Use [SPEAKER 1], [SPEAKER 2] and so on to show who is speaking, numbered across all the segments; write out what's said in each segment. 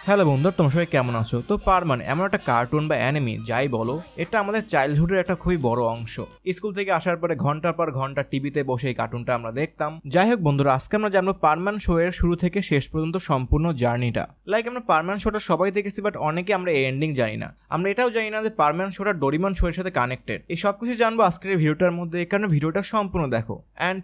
[SPEAKER 1] Hello বন্ধুরা, তোমরা সবাই কেমন আছো? তো পারমান এমন একটা কার্টুন বা অ্যানিমি যাই বলো, এটা আমাদের চাইল্ডহুডের একটা খুবই বড় অংশ। স্কুল থেকে আসার পরে ঘন্টার পর ঘন্টা টিভিতে বসে এই কার্টুনটা আমরা দেখতাম। যাই হোক বন্ধুরা, আজকে আমরা জানবো পারমান শো এর শুরু থেকে শেষ পর্যন্ত সম্পূর্ণ জার্নিটা। আমরা পারমান শোটা সবাই দেখেছি, বাট অনেকে আমরা এন্ডিং জানি না। আমরা এটাও জানি না যে পারমান শোটা ডোরিমন শো এর সাথে কানেক্টেড। এই সব কিছু জানবো আজকের ভিডিওটার মধ্যে, কারণ ভিডিওটা সম্পূর্ণ দেখো। অ্যান্ড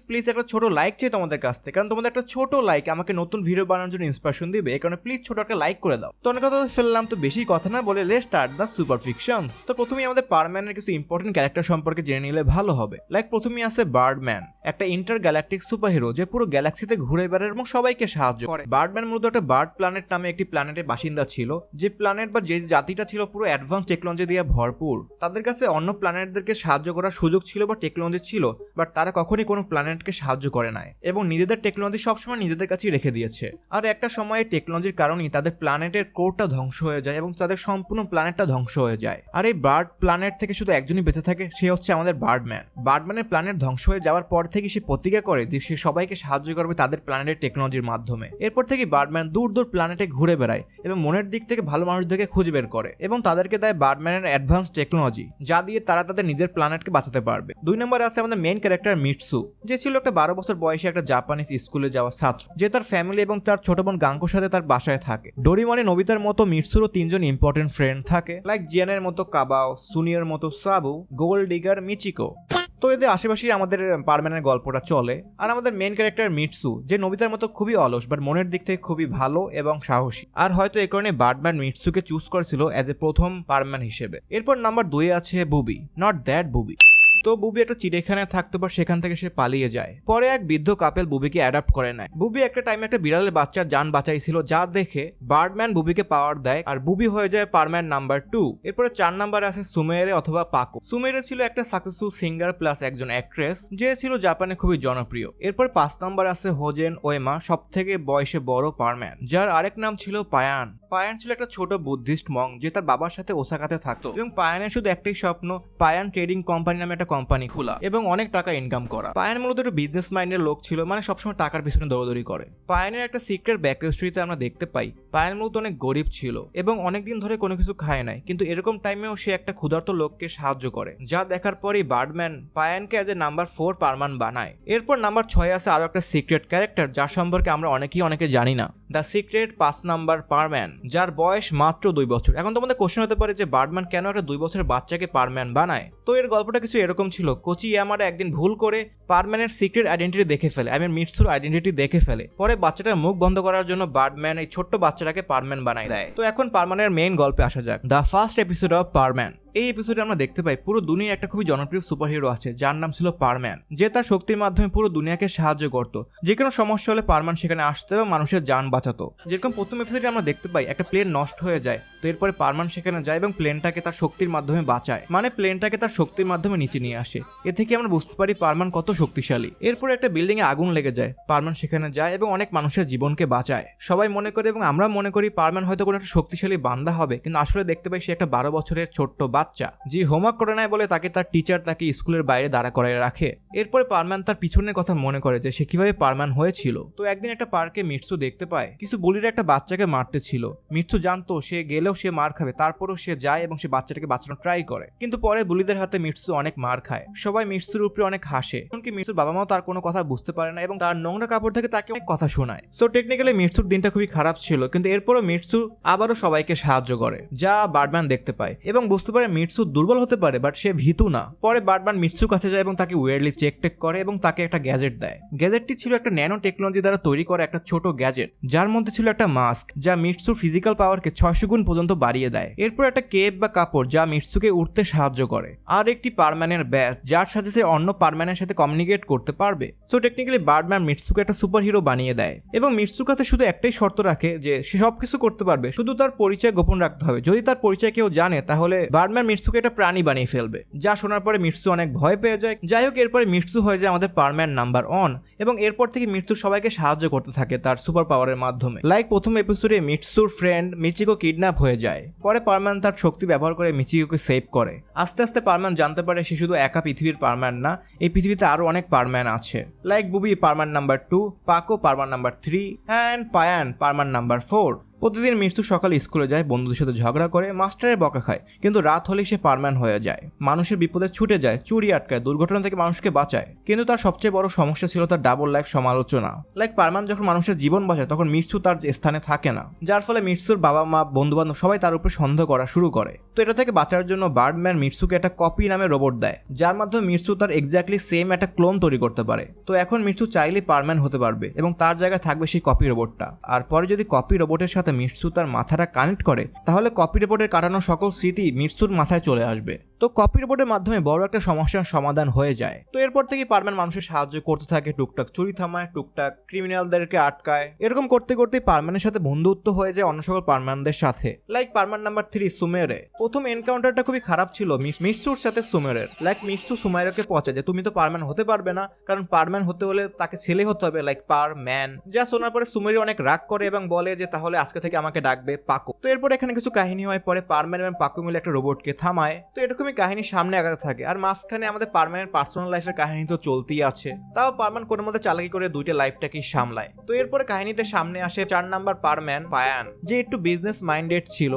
[SPEAKER 1] প্লিজ একটা ছোট লাইক চাই তোমাদের কাছ থেকে, কারণ তোমাদের একটা ছোট লাইক আমাকে নতুন ভিডিও বানানোর জন্য ইন্সপিরেশন দিবে। এই কারণে প্লিজ ছোট একটা লাইক করে দাও। তো অনেক কথা ফেললাম, তো বেশি কথা না বলে let's start the super fictions. তো প্রথমেই আমাদের পারম্যানের কিছু ইম্পর্টেন্ট ক্যারেক্টার সম্পর্কে জেনে নিলে ভালো হবে। প্রথমেই আছে বার্ডম্যান, একটা ইন্টার গ্যালাকটিক সুপার হিরো যে পুরো গ্যালাক্সিতে ঘুরে বেড়ায় এবং সবাইকে সাহায্য করে। বার্ডম্যান মূলত একটা বার্ড প্ল্যানেট নামে একটি প্ল্যানেটের বাসিন্দা ছিল, যে প্ল্যানেট বা যে জাতিটা ছিল পুরো অ্যাডভান্স টেকনোলজি দিয়ে ভরপুর। তাদের কাছে অন্য প্ল্যানেটদেরকে সাহায্য করার সুযোগ ছিল বা টেকনোলজি ছিল, বাট তারা কখনই কোনো প্ল্যানেটকে সাহায্য করে নাই এবং নিজেদের টেকনোলজি সবসময় নিজেদের কাছেই রেখে দিয়েছে। আর একটা সময় টেকনোলজির কারণেই তাদের প্ল্যানেটের কোরটা ধ্বংস হয়ে যায় এবং তাদের সম্পূর্ণ প্ল্যানেটটা ধ্বংস হয়ে যায়। আর এই বার্ড প্ল্যানেট থেকে শুধু একজনই বেঁচে থাকে, সে হচ্ছে আমাদের বার্ডম্যান। বার্ডম্যানের প্ল্যানেট ধ্বংস হয়ে যাওয়ার পর থেকে সে প্রতিজ্ঞা করে যে সে সবাইকে সাহায্য করবে তাদের প্ল্যানেটের টেকনোলজির মাধ্যমে। এরপর থেকে বার্ডম্যান দূর দূর প্ল্যানেটে ঘুরে বেড়ায় এবং মনের দিক থেকে ভালো মানুষদেরকে খুঁজে বের করে এবং তাদেরকে দেয় বার্ডম্যানের অ্যাডভান্স টেকনোলজি, যা দিয়ে তারা তাদের নিজের প্ল্যানেটকে বাঁচাতে পারবে। 2 নম্বরে আছে আমাদের মেইন ক্যারেক্টার মিটসু, যে ছিল একটা 12 বছর বয়সী একটা জাপানিজ স্কুলে যাওয়া ছাত্র, যে তার ফ্যামিলি এবং তার ছোট বোন গাঙ্কোর সাথে তার বাসায় থাকে। ডোরিমনে নোবিতার মতো মিটসুরও 3 জন ইম্পর্টেন্ট ফ্রেন্ড থাকে, জিয়ানের মতো কাবাও, সুনিয়র মতো সাবু, গোল্ড ডিগার মিচিকো। তো এদের আশেপাশেই আমাদের পারম্যানের গল্পটা চলে। আর আমাদের মেইন ক্যারেক্টার মিটসু, যে নোবিতার মতো খুবই অলস বাট মনের দিক থেকে খুবই ভালো এবং সাহসী। আর হয়তো এই কারণে বার্ডম্যান মিটসুকে চুজ করেছিল অ্যাজ এ প্রথম পারম্যান হিসেবে। এরপর নাম্বার 2 আছে বুবি, নট দ্যাট বুবি। তো বুবি একটা চিড়িয়াখানায় থাকতো, পর সেখান থেকে সে পালিয়ে যায়। পরে এক বৃদ্ধ কাপেল বুবিকে অ্যাডাপ্ট করে নেয়। বুবি একটা টাইমে একটা বিড়ালের বাচ্চার জান বাঁচাইছিল, যা দেখে বার্ডম্যান বুবিকে পাওয়ার দেয় আর বুবি হয়ে যায় পারম্যান নাম্বার 2। এরপরে 4 নাম্বারে আছে সুমেরে অথবা পাকো। সুমেরে ছিল একটা সাকসেসফুল সিঙ্গার প্লাস একজন অ্যাক্ট্রেস, যে ছিল জাপানে খুবই জনপ্রিয়। এরপর 5 নাম্বার আছে হোজেন ওয়েমা, সব থেকে বয়সে বড় পারম্যান, যার আরেক নাম ছিল পায়ান। পায়ান ছিল একটা ছোট বুদ্ধিস্ট মং, যে তার বাবার সাথে ওসাকাতে থাকতো এবং পায়ানের শুধু একটাই স্বপ্ন, পায়ান ট্রেডিং কোম্পানি নামে একটা কোম্পানি খোলা এবং অনেক টাকা ইনকাম করা। পায়ান মূলত একটা বিজনেস মাইন্ডের লোক ছিল, সবসময় টাকার পিছনে দৌড়দৌড়ি করে। পায়ানের একটা সিক্রেট ব্যাক স্টোরিতে আমরা দেখতে পাই পায়ান মূলত অনেক গরিব ছিল এবং অনেকদিন ধরে কোনো কিছু খায় নাই, কিন্তু এরকম টাইমেও সে একটা ক্ষুধার্ত লোককে সাহায্য করে, যা দেখার পরেই বার্ডম্যান পায়ানকে অ্যাজ এ নাম্বার 4 পারম্যান বানায়। এরপর নাম্বার 6 আছে আরো একটা সিক্রেট ক্যারেক্টার, যার সম্পর্কে আমরা অনেকে জানি না, দ্য সিক্রেট 5 নাম্বার পারম্যান, যার বয়স মাত্র 2 বছর। এখন তোমাদের কোশ্চেন হতে পারে যে বার্ডম্যান কেন একটা 2 বছরের বাচ্চাকে পারম্যান বানায়? তো এর গল্পটা কিছু এরকম ছিল। কোচি ইয়ামারা একদিন ভুল করে পারম্যানের সিক্রেট আইডেন্টিটি দেখে ফেলে, মিটসুর আইডেন্টিটি দেখে ফেলে। পরে বাচ্চাটার মুখ বন্ধ করার জন্য বার্ডম্যান এই ছোট্ট বাচ্চাটাকে পারম্যান বানায় দেয়। তো এখন পারম্যানের মেইন গল্পে আসা যাক, দ্য ফার্স্ট এপিসোড অফ পারম্যান। এই এপিসোডে আমরা দেখতে পাই পুরো দুনিয়ায় একটা খুবই জনপ্রিয় সুপার হিরো আছে, যার নাম ছিল পারম্যান, যে তার শক্তির মাধ্যমে পুরো দুনিয়াকে সাহায্য করত। যে কোনো সমস্যা হলে পারম্যান সেখানে আসতো এবং মানুষের জান বাঁচাতো। যেরকম প্রথম এপিসোডে আমরা দেখতে পাই একটা প্লেন নষ্ট হয়ে যায়, তো এরপরে পারম্যান সেখানে যায় এবং প্লেনটাকে তার শক্তির মাধ্যমে বাঁচায়, প্লেনটাকে তার শক্তির মাধ্যমে নিচে নিয়ে আসে। এ থেকে আমরা বুঝতে পারি পারম্যান কত শক্তিশালী। এরপরে একটা বিল্ডিং এ আগুন লেগে যায়, পারম্যান সেখানে যায় এবং অনেক মানুষের জীবনকে বাঁচায়। সবাই মনে করে এবং আমরা মনে করি পারম্যান হয়তো কোনো একটা শক্তিশালী বান্দা হবে, কিন্তু আসলে দেখতে পাই সে একটা 12 বছরের ছোট্ট বাচ্চা, যে হোমওয়ার্ক করে নেয় বলে তাকে তার টিচার তাকে স্কুলের বাইরে দাঁড়া করায় রাখে। এরপরে পারম্যান তার পিছনের কথা মনে করে যে সে কিভাবে পারম্যান হয়েছিল। তো একদিন একটা পার্কে মিটসু দেখতে পায় কিছু বুলিরা একটা বাচ্চাকে মারতে ছিল। মিটসু জানতো সে গেলেও সে মার খাবে, তারপরও সে যায় এবং সে বাচ্চাটাকে বাঁচানোর ট্রাই করে, কিন্তু পরে বুলিদের হাতে মিটসু অনেক মার খায়। সবাই মিটসুর উপরে অনেক হাসে, এমনকি মিটসুর বাবা মাও তার কোনো কথা বুঝতে পারে না এবং তার নোংরা কাপড় থেকে তাকে অনেক কথা শোনায়। সো টেকনিক্যালি মিটসুর দিনটা খুবই খারাপ ছিল, কিন্তু এরপরও মিটসু আবারও সবাইকে সাহায্য করে, যা বার্ডম্যান দেখতে পায় এবং বুঝতে পারে মিটসু দুর্বল হতে পারে বাট সে ভীতু না। পরে বার্ডম্যান মিটসুর কাছে যায় এবং তাকে ওয়ারলি চেক করে এবং তাকে একটা গ্যাজেট দেয়। গ্যাজেটটি ছিল একটা ন্যানো টেকনোলজি দ্বারা তৈরি করা একটা ছোট গ্যাজেট, যার মধ্যে ছিল একটা মাস্ক, যা মিটসুর ফিজিক্যাল পাওয়ারকে 600 গুণ পর্যন্ত বাড়িয়ে দেয়। এরপর একটা কেপ বা কাপড়, যা মিটসুকে উঠতে সাহায্য করে, আর একটি পারম্যানের ব্যাজ, যার সাথে সে অন্য পারম্যানের সাথে কমিউনিকেট করতে পারবে। সো টেকনিক্যালি বার্ডম্যান মিটসুকে একটা সুপার হিরো বানিয়ে দেয় এবং মিটসুর কাছে শুধু একটাই শর্ত রাখে যে সে সবকিছু করতে পারবে, শুধু তার পরিচয় গোপন রাখতে হবে। যদি তার পরিচয় কেউ জানে তাহলে বার্ডম্যান মিটসুকে একটা প্রাণী বানিয়ে ফেলবে, যা শোনার পরে মিটসু অনেক ভয় পেয়ে যায়। যাই হোক, এরপরে মিটসু হয়ে যায় আমাদের পারম্যান নাম্বার 1 এবং এরপর থেকে মিটসু সবাইকে সাহায্য করতে থাকে তার সুপার পাওয়ারের মাধ্যমে। প্রথম এপিসোডে মিটসুর ফ্রেন্ড মিচিকো কিডন্যাপ হয়ে যায়, পরে পারম্যান তার শক্তি ব্যবহার করে মিচিকোকে সেভ করে। আস্তে আস্তে পারম্যান জানতে পারে সে শুধু একা পৃথিবীর পারম্যান না, এই পৃথিবীতে আরো অনেক পারম্যান আছে। বুবি পারম্যান নাম্বার 2, পাকো পারম্যান নাম্বার 3 অ্যান্ড পায়ান পারম্যান নাম্বার 4। প্রতিদিন মিৎসু সকালে স্কুলে যায়, বন্ধুদের সাথে ঝগড়া করে, মাস্টারের বকা খায়, কিন্তু রাত হলেই সে পারম্যান হয়ে যায়। মানুষের বিপদে ছুটে যায়, চুরি আটকায়, দুর্ঘটনা থেকে মানুষকে বাঁচায়। কিন্তু তার সবচেয়ে বড় সমস্যা ছিল তার ডাবল লাইফ সমালোচনা। পারম্যান যখন মানুষের জীবন বাঁচায় তখন মিৎসু তার স্থানে থাকে না, যার ফলে মিৎসুর বাবা মা, বন্ধু বান্ধব সবাই তার উপর সন্দেহ করা শুরু করে। তো এটা থেকে বাঁচার জন্য বার্ডম্যান মিৎসুকে একটা কপি নামে রোবট দেয়, যার মাধ্যমে মিৎসু তার এক্স্যাক্টলি সেম একটা ক্লোন তৈরি করতে পারে। তো এখন মিৎসু চাইলেই পারম্যান হতে পারবে এবং তার জায়গায় থাকবে সেই কপি রোবটটা। আর পরে যদি কপি রোবটের সাথে মিৎসু তার মাথাটা কানেক্ট করে, তাহলে কপি রোবটের কাটানো সকল স্মৃতি মিৎসুর মাথায় চলে আসবে। তো কপি রোবটের মাধ্যমে বড় একটা সমস্যার সমাধান হয়ে যায়। তো এরপর থেকে পারম্যান মানুষের সাহায্য করতে থাকে, টুকটাক চুরি থামায়, টুকটাক ক্রিমিনালদেরকে আটকায়। এরকম করতে করতে পারম্যানের সাথে বন্ধুত্ব হয়ে যায় অন্য সকল পারম্যানদের সাথে। পারম্যান নাম্বার 3 সুমেরে। প্রথম এনকাউন্টারটা খুবই খারাপ ছিল মিৎসুর সাথে সুমেরের। মিৎসু সুমাইরাকে পচায় যে তুমি তো পারম্যান হতে পারবে না, কারণ পারম্যান হতে হলে তাকে ছেলে হতে হবে, পারম্যান। যা শোনার পরে সুমেরি অনেক রাগ করে এবং বলে যে তাহলে আজকে থেকে আমাকে ডাকবে পাকো। তো এরপর এখানে কিছু কাহিনী হয়, পরে পারম্যান এবং পাকো মিলে একটা রোবটকে থামায়। তো এরকমই কাহিনী সামনে আগাতে থাকে, আর মাঝখানে আমাদের পারম্যানের পার্সোনাল লাইফের কাহিনী তো চলতেই আছে। তাও পারম্যান কোন মধ্যে চালাকি করে দুইটা লাইফটাকেই সামলায়। তো এরপরে কাহিনীতে সামনে আসে 4 নাম্বার পারম্যান পায়ান, যে একটু বিজনেস মাইন্ডেড ছিল।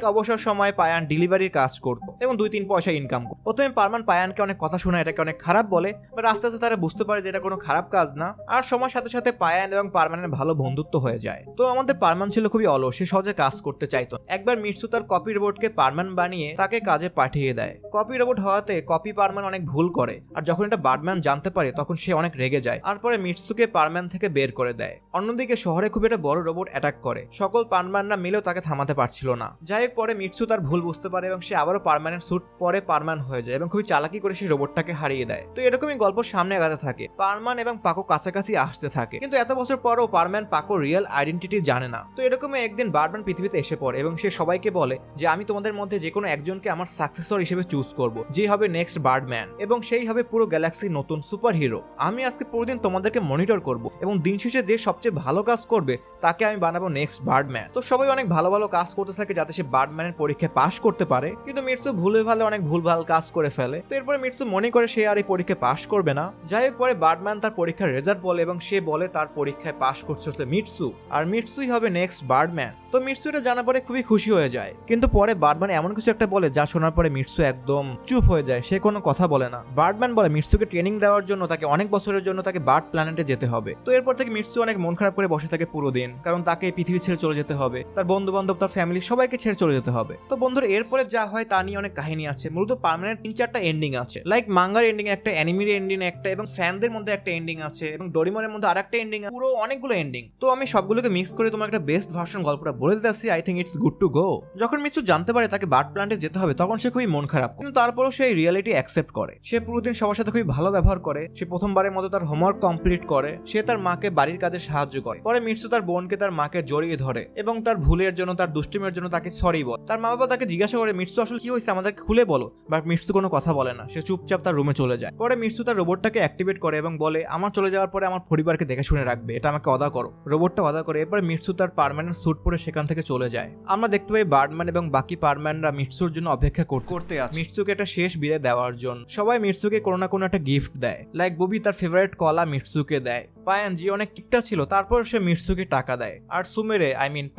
[SPEAKER 1] অবসর সময় পায়ান ডেলিভারির কাজ করতো এবং 2-3 পয়সা ইনকাম করতো। প্রথমে পারম্যান পায়ানকে অনেক কথা শোনায়, এটাকে অনেক খারাপ বলে, বাট আস্তে আস্তে তারা বুঝতে পারে যে এটা কোনো খারাপ কাজ না। আর সময়ের সাথে সাথে পায়ান এবং পারম্যানের ভালো বন্ধুত্ব হয়ে যায়। তো আমাদের পারম্যান ছিল খুবই অলস, সে সহজে কাজ করতে চাইতো। একবার মিৎসু তার কপি রোবটকে পারম্যান বানিয়ে তাকে কাজে পাঠিয়ে দেয়। কপি রোবট হওয়াতে কপি পারম্যান অনেক ভুল করে, আর যখন এটা বার্ডম্যান জানতে পারে তখন সে অনেক রেগে যায়, আর পরে মিৎসুকে পারম্যান থেকে বের করে দেয়। অন্যদিকে শহরে খুব একটা বড় রোবট অ্যাটাক করে, সকল পারম্যানরা মিলেও তাকে থামাতে পারছিল না। যাই হোক, পরে মিৎসু তার ভুল বুঝতে পারে এবং সে আবারও পারম্যানের স্যুট পরে পারম্যান হয়ে যায় এবং খুবই চালাকি করে সেই রোবটটাকে হারিয়ে দেয়। তো এরকমই গল্প সামনে আগাতে থাকে, পারম্যান এবং পাকো কাছাকাছি আসতে থাকে। কিন্তু এত বছর পরও পারম্যান পাকো রিয়েল আইডেন্টিটি জানে না। তো এরকমই একদিন বার্ডম্যান পৃথিবীতে এসে পড়ে এবং সে সবাইকে বলে যে আমি তোমাদের মধ্যে যে কোনো একজনকে আমার সাকসেসর হিসেবে চুজ করব, যে হবে নেক্সট বার্ডম্যান এবং সেই হবে পুরো গ্যালাক্সির নতুন সুপার হিরো। আমি আজকে পুরোদিন তোমাদেরকে মনিটর করব এবং দিন শেষে যে সবচেয়ে ভালো কাজ করবে তাকে আমি বানাবো নেক্সট বার্ডম্যান। তো সবাই অনেক ভালো ভালো কাজ করতে থাকে যাতে সে বার্ডম্যানের পরীক্ষায় পাশ করতে পারে, কিন্তু মিৎসু ভুলে ভালে অনেক ভুলভাল কাজ করে ফেলে। তো এরপরে মিৎসু মনে করে সে আর এই পরীক্ষায় পাশ করবে না। যাই হোক, পরে বার্ডম্যান তার পরীক্ষার রেজাল্ট বলে এবং সে বলে তার পরীক্ষায় পাশ করছে মিৎসু, আর মিৎসুই হবে নেক্সট বার্ডম্যান। তো মিৎসু এটা জানার পরে খুবই খুশি হয়ে যায়, কিন্তু পরে বার্ডম্যান এমন কিছু একটা বলে যা শোনার পরে মিৎসু একদম চুপ হয়ে যায়, সে কোনো কথা বলে না। বার্ডম্যান বলে মিৎসুকে ট্রেনিং দেওয়ার জন্য তাকে অনেক বছরের জন্য তাকে বার্ড প্ল্যানেটে যেতে হবে। তো এরপর থেকে মিৎসু অনেক মন খারাপ করে বসে থাকে পুরো দিন, কারণ তাকে এই পৃথিবী ছেড়ে চলে যেতে হবে, তার বন্ধু বান্ধব, তার ফ্যামিলি সবাইকে ছেড়ে চলে যেতে হবে। তো বন্ধুরা, এরপরে যা হয় তা নিয়ে অনেক কাহিনী আছে। মূলত পার্মানেন্ট 3-4টা এন্ডিং আছে, মাঙ্গার এন্ডিং একটা, অ্যানিমের এন্ডিং একটা, এবং ফ্যানদের মধ্যে একটা এন্ডিং আছে, এবং ডোরিমনের মধ্যে আরেকটা এন্ডিং, পুরো অনেকগুলো এন্ডিং। তো আমি সবগুলোকে মিক্স করে তোমার একটা বেস্ট ভার্সন গল্পটা বলে দিতেছি। I think it's good to go. যখন মিৎসু জানতে পারে তাকে বার্ড প্ল্যান্টে যেতে হবে তখন সে খুবই মন খারাপ, কিন্তু তারপরেও সে রিয়েলিটি অ্যাকসেপ্ট করে। সে পুরোদিন সবার সাথে খুবই ভালো ব্যবহার করে, সে প্রথমবারের মতো তার হোমওয়ার্ক কমপ্লিট করে, সে তার মাকে বাড়ির কাজে সাহায্য করে। পরে মিৎসু তার বোনকে তার মাকে জড়িয়ে ধরে এবং তার ভুলের জন্য, তার দুষ্টিমের জন্য তাকে সরি বলে। তার মা বাবা তাকে জিজ্ঞাসা করে মিৎসু আসলে কি হয়েছে, আমাদেরকে খুলে বলো, বাট মিৎসু কোনো কথা বলে না, সে চুপচাপ তার রুমে চলে যায়। পরে মিৎসু তার রোবটটাকে অ্যাক্টিভেট করে এবং বলে আমার চলে যাওয়ার পরে আমার পরিবারকে দেখে শুনে রাখবে, এটা আমাকে অদা করো। রোবটটা অদা করে এরপর মিৎসু তার পার্মানেন্ট স্যুট পরে সেখান থেকে চলে যায়। আমরা দেখতে পাই বার্ডম্যান এবং বাকি পারম্যানরা মিৎসুর জন্য অপেক্ষা করতে আছে, মিৎসুকে একটা শেষ বিদায় দেওয়ার জন্য। সবাই মিৎসুকে কোনো না কোনো একটা গিফট দেয়, বুবি তার ফেভারিট কলা মিৎসুকে দেয়, পায়ান জি অনেক কিপটা ছিল তারপর সে মিৎসুকে টাকা দেয়, আর সুমেরে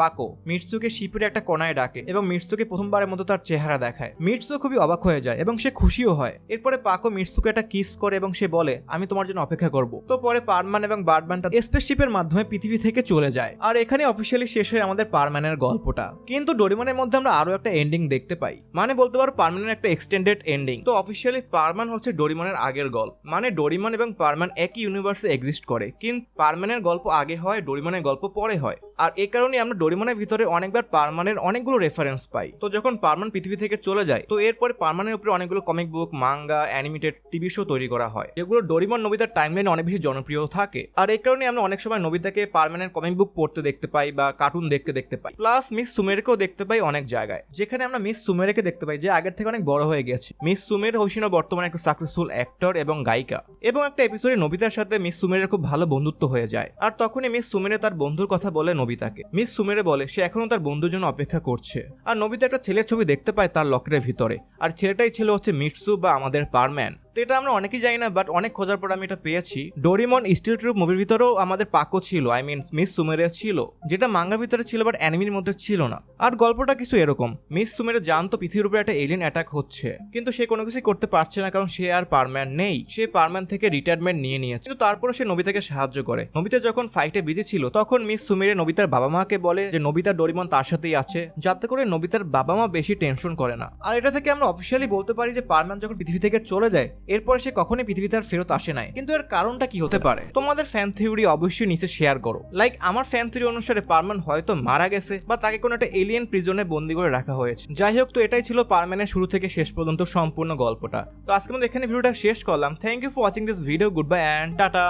[SPEAKER 1] পাকো মিৎসুকে শিপের একটা কোণায় ডাকে এবং মিৎসুকে প্রথমবারের মতো তার চেহারা দেখায়। মিৎসু খুবই অবাক হয়ে যায় এবং সে খুশিও হয়। এরপরে পাকো মিৎসুকে একটা কিস করে এবং সে বলে আমি তোমার জন্য অপেক্ষা করব। তো পরে পারম্যান এবং বার্ডম্যান তার স্পেসশিপের মাধ্যমে পৃথিবী থেকে চলে যায়, আর এখানে অফিসিয়ালি শেষ হয় আমাদের পারম্যানের গল্পটা। কিন্তু ডোরিমনের মধ্যে আমরা আরো একটা এন্ডিং দেখতে পাই, বলতে পারো পারম্যানের একটা এক্সটেন্ডেড এন্ডিং। তো অফিসিয়ালি পারম্যান হচ্ছে ডোরিমনের আগের গল্প, ডোরিমন এবং পারম্যান একই ইউনিভার্সে এক্সিস্ট করে, কিন্তু পারম্যানের গল্প আগে হয়, ডোরিমনের গল্প পরে হয়। আর এই কারণে আমরা ডোরিমনের ভিতরে অনেকবার পারম্যানের অনেকগুলো রেফারেন্স পাই। তো যখন পারম্যান পৃথিবী থেকে চলে যায় তো এরপরে পারম্যানের উপরে অনেকগুলো comic book, manga, animated TV show তৈরি করা হয়, যেগুলো ডোরিমন নোবিতার টাইমলাইনে অনেক বেশি জনপ্রিয় থাকে। আর এই কারণে আমরা অনেক সময় নোবিতাকে পারম্যানের কমিক বুক পড়তে দেখতে পাই বা কার্টুন দেখতে পাই। প্লাস মিস সুমেরকেও দেখতে পাই অনেক জায়গায়, যেখানে আমরা মিস সুমেরকে দেখতে পাই যে আগের থেকে অনেক বড় হয়ে গেছে। মিস সুমের হোশিনো বর্তমানে একটা সাকসেসফুল অ্যাক্টর এবং গায়িকা, এবং একটা এপিসোডে নোবিতার সাথে মিস সুমেরের খুব ভালো বন্ধুত্ব হয়ে যায়। আর তখনই মিস সুমেরে তার বন্ধুর কথা বলে নোবিতাকে। মিস সুমেরে বলে সে এখনো তার বন্ধুর জন্য অপেক্ষা করছে। আর নোবিতা একটা ছেলের ছবি দেখতে পায় তার লকেটের ভিতরে, আর ছেলেটাই ছিল মিৎসু বা আমাদের পারম্যান। তো এটা আমরা অনেকেই জানি না, বাট অনেক খোঁজার পর আমি এটা পেয়েছি। ডোরিমন স্টিল ট্রুপ মুভির ভিতরেও আমাদের পাকো ছিল, আই মিন মিস সুমেরিয়া ছিল, যেটা মাঙ্গার ভিতরে ছিল বাট অ্যানিমির মধ্যে ছিল না। আর গল্পটা কিছু এরকম, মিস সুমেরিয়া জানতো পৃথিবীর উপরে একটা এলিয়েন অ্যাটাক হচ্ছে, কিন্তু সে কোনো কিছুই করতে পারছে না কারণ সে আর পারম্যান নেই, সে পারম্যান থেকে রিটায়ারমেন্ট নিয়ে নিয়েছে। কিন্তু তারপরে সে নোবিতাকে সাহায্য করে। নোবিতা যখন ফাইটে বিজি ছিল তখন মিস সুমেরিয়া নোবিতার বাবা মাকে বলে যে নোবিতা ডোরিমন তার সাথেই আছে, যাতে করে নোবিতার বাবা মা বেশি টেনশন করে না। আর এটা থেকে আমরা অফিসিয়ালি বলতে পারি যে পারম্যান যখন পৃথিবী থেকে চলে যায় এরপরে সে কখনোই পৃথিবীতে আর ফেরত আসে নাই। কিন্তু এর কারণটা কি হতে পারে? তোমাদের ফ্যান থিওরি অবশ্যই নিচে শেয়ার করো। লাইক আমার ফ্যান থিওরি অনুসারে পারম্যান হয়তো মারা গেছে বা তাকে কোনো একটা এলিয়েন প্রিজনে বন্দি করে রাখা হয়েছে। যাই হোক, তো এটাই ছিল পারম্যানের শুরু থেকে শেষ পর্যন্ত সম্পূর্ণ গল্পটা। তো আজকে আমরা এখানে ভিডিওটা শেষ করলাম। Thank you for watching this video. Good bye and tata.